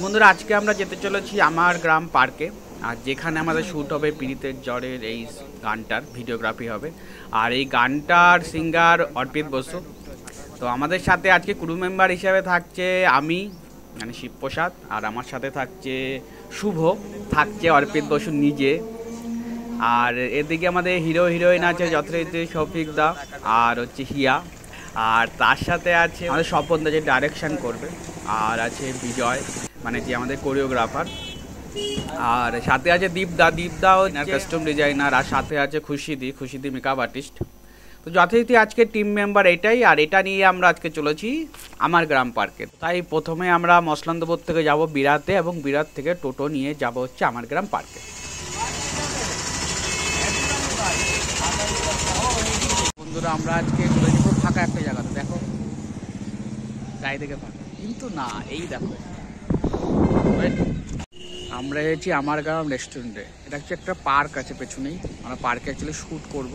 বন্ধুরা আজকে আমরা যেতে চলেছি আমার গ্রাম পার্কে, আর যেখানে আমাদের শ্যুট হবে পীড়িতের জ্বরের এই গানটার ভিডিওগ্রাফি হবে। আর এই গানটার সিঙ্গার অর্পিত বসু। তো আমাদের সাথে আজকে ক্রু মেম্বার হিসেবে থাকছে আমি মানে শিবপ্রসাদ, আর আমার সাথে থাকছে শুভ, থাকছে অর্পিত বসু নিজে, আর এদিকে আমাদের হিরো হিরোইন আছে যথারীতি শফিক দা আর হচ্ছে হিয়া, আর তার সাথে আছে আমাদের স্বপন দা যে ডাইরেকশন করবে, আর আছে বিজয় মানে যে আমাদের কোরিওগ্রাফার, আর সাথে আছে দীপদাও কাস্টম ডিজাইনার, আর সাথে আছে খুশিদি মেকআপ আর্টিস্ট। তো যথারীতি আজকে টিম মেম্বার এটাই, আর এটা নিয়ে আমরা আজকে চলেছি আমার গ্রাম পার্কে। তাই প্রথমে আমরা মসলান্দপুর থেকে যাব বিরাতে, এবং বিরাট থেকে টোটো নিয়ে যাব হচ্ছে আমার গ্রাম পার্কে। বন্ধুরা আমরা আজকে চলেছি পুরো ফাঁকা একটা জায়গাতে, দেখো গায়ে থেকে ফাঁকা, কিন্তু না এই দেখো আমরা এসেছি আমার গ্রাম রেস্টুরেন্টে। এটা হচ্ছে একটা পার্ক আছে পেছনেই, আমরা পার্কে অ্যাকচুয়ালি শ্যুট করব।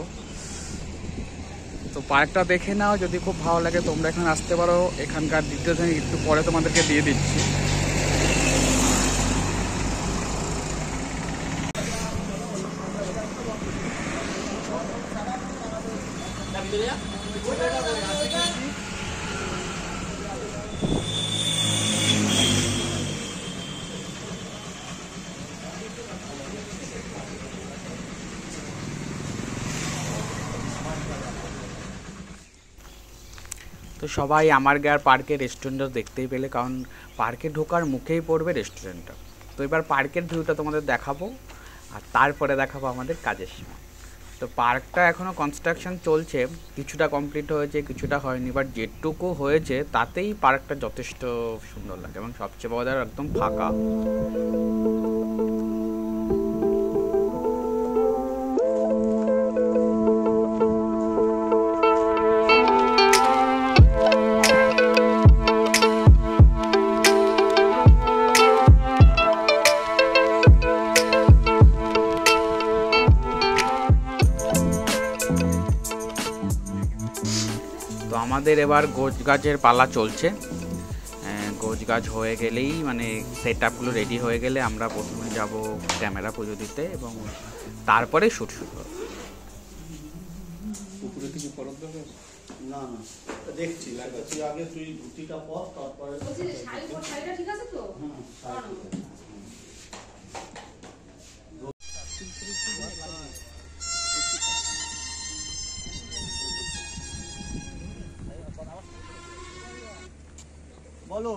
তো পার্কটা দেখে নাও, যদি খুব ভালো লাগে তোমরা এখানে আসতে পারো। এখানকার ডিটেলস আমি একটু পরে তোমাদেরকে দিয়ে দিচ্ছি। তো সবাই আমার গ্রাম পার্কের রেস্টুরেন্টটা দেখতেই পেলে, কারণ পার্কে ঢোকার মুখেই পড়বে রেস্টুরেন্টটা। তো এবার পার্কের ভিউটা তোমাদের দেখাবো, আর তারপরে দেখাবো আমাদের কাজের সময়। তো পার্কটা এখনও কনস্ট্রাকশন চলছে, কিছুটা কমপ্লিট হয়েছে কিছুটা হয়নি, বাট যেটুকু হয়েছে তাতেই পার্কটা যথেষ্ট সুন্দর লাগে, এবং সবচেয়ে বড় একদম ফাঁকা। তো আমাদের এবার গোছ গাছের পালা চলছে। গোছ গাছ হয়ে গেলেই মানে সেট আপগুলো রেডি হয়ে গেলে আমরা প্রথমে যাব ক্যামেরা পুজো দিতে, এবং তারপরে শ্যুট শুরু হবে। না না দেখছি আগে তুই ধুতিটা পর, তারপরে শাড়িটা ঠিক আছে তো? হ্যাঁ বলো।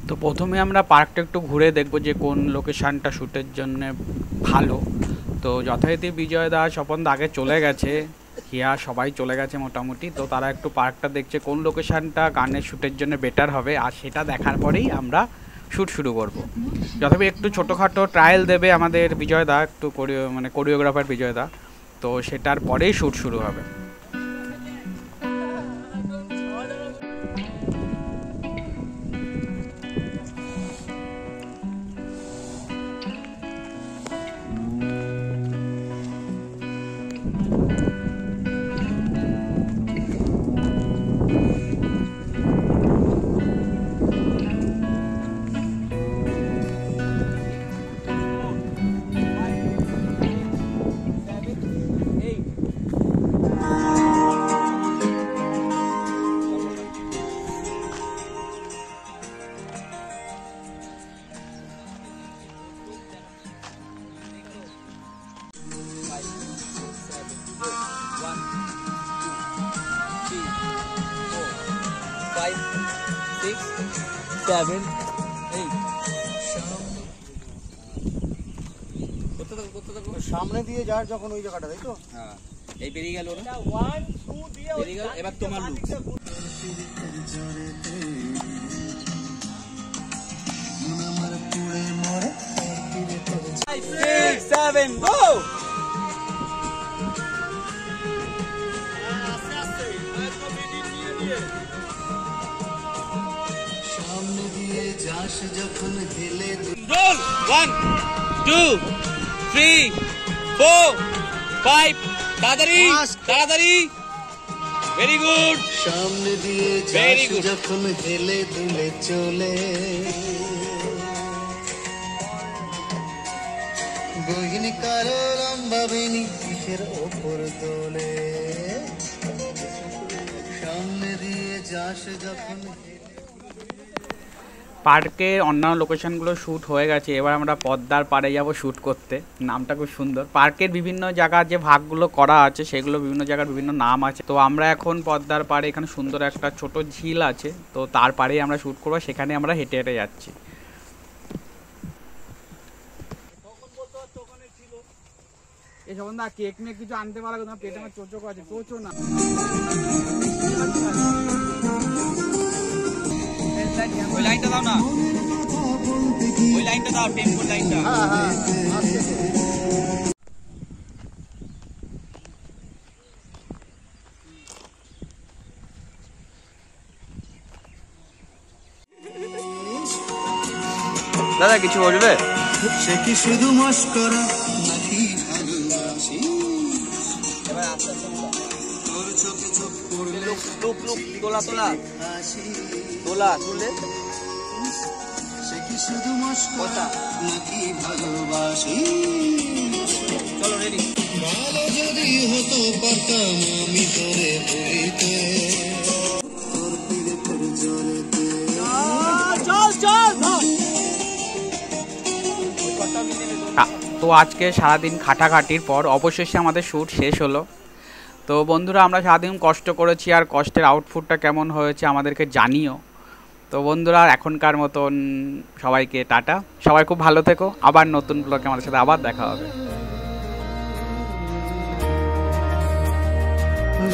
তো প্রথমে আমরা পার্কটা একটু ঘুরে দেখবো যে কোন লোকেশানটা শ্যুটের জন্য ভালো। তো যথারীতি বিজয় দা স্বপন দা আগে চলে গেছে, হিয়া সবাই চলে গেছে মোটামুটি। তো তারা একটু পার্কটা দেখছে কোন লোকেশানটা গানের শ্যুটের জন্য বেটার হবে, আর সেটা দেখার পরেই আমরা শ্যুট শুরু করব। যথারীতি একটু ছোটোখাটো ট্রায়াল দেবে আমাদের বিজয় দা, একটু কোরিওগ্রাফার বিজয় দা, তো সেটার পরেই শ্যুট শুরু হবে। সামনে দিয়ে যার যখন ওই জায়গাটা, তাই তো? হ্যাঁ এই বেরিয়ে গেল না, 1 2 দিয়ে বেরিয়ে গেল। এবার তোমার লুক যখন হেলে 1 2 3 4 5 তাড়াতাড়ি তাড়াতাড়ি ভেরি গুড সামনে দিয়ে যাস যখন হেলে দুলে চলে গহিনী কালো লম্বা বেনি পিঠের ওপর দোলে সামনে দিয়ে যাস যখন পার্কের অন্যান্য লোকেশনগুলো শ্যুট হয়ে গেছে, এবার আমরা পদ্মার পাড়ে যাব শ্যুট করতে। নামটা খুব সুন্দর। পার্কের বিভিন্ন জায়গার যে ভাগগুলো করা আছে সেগুলো বিভিন্ন জায়গার বিভিন্ন নাম আছে। তো আমরা এখন পদ্মার পাড়ে, এখানে সুন্দর একটা ছোট ঝিল আছে, তো তার পাড়েই আমরা শ্যুট করবো। সেখানে আমরা হেঁটে হেঁটে যাচ্ছি। এই সম্বন্ধে কেক নিয়ে কিছু আনতে পারো না, পেটে আমার চোচো আছে, চোচো না। ওই লাইনটা দাও না, ওই লাইনটা দাও, টেম্পোর লাইনটা। দাদা কিছু বলবে? সে কি শুধু মস্করা নাকি ভালোবাসি তোর চোখে চোখ পড়লে লুক লুক তোলা তোলা তোলা তুলে সে কি শুধু মস্করা নাকি ভালোবাসি চলো রেডি। ভালো যদি হতো পারতাম আমি তোরে বইতে তোর পিড়ে তোর জোরেতে চল চল। তো আজকে সারাদিন খাটাখাটির পর অবশেষে আমাদের শ্যুট শেষ হলো। তো বন্ধুরা, আমরা সারাদিন কষ্ট করেছি, আর কষ্টের আউটপুটটা কেমন হয়েছে আমাদেরকে জানিও। তো বন্ধুরা, এখনকার মতন সবাইকে টাটা। সবাই খুব ভালো থেকো। আবার নতুন ব্লগে আমাদের সাথে আবার দেখা হবে।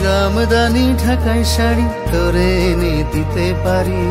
জামদানি ঢাকাই শাড়ি তোরে এনে দিতে পারি।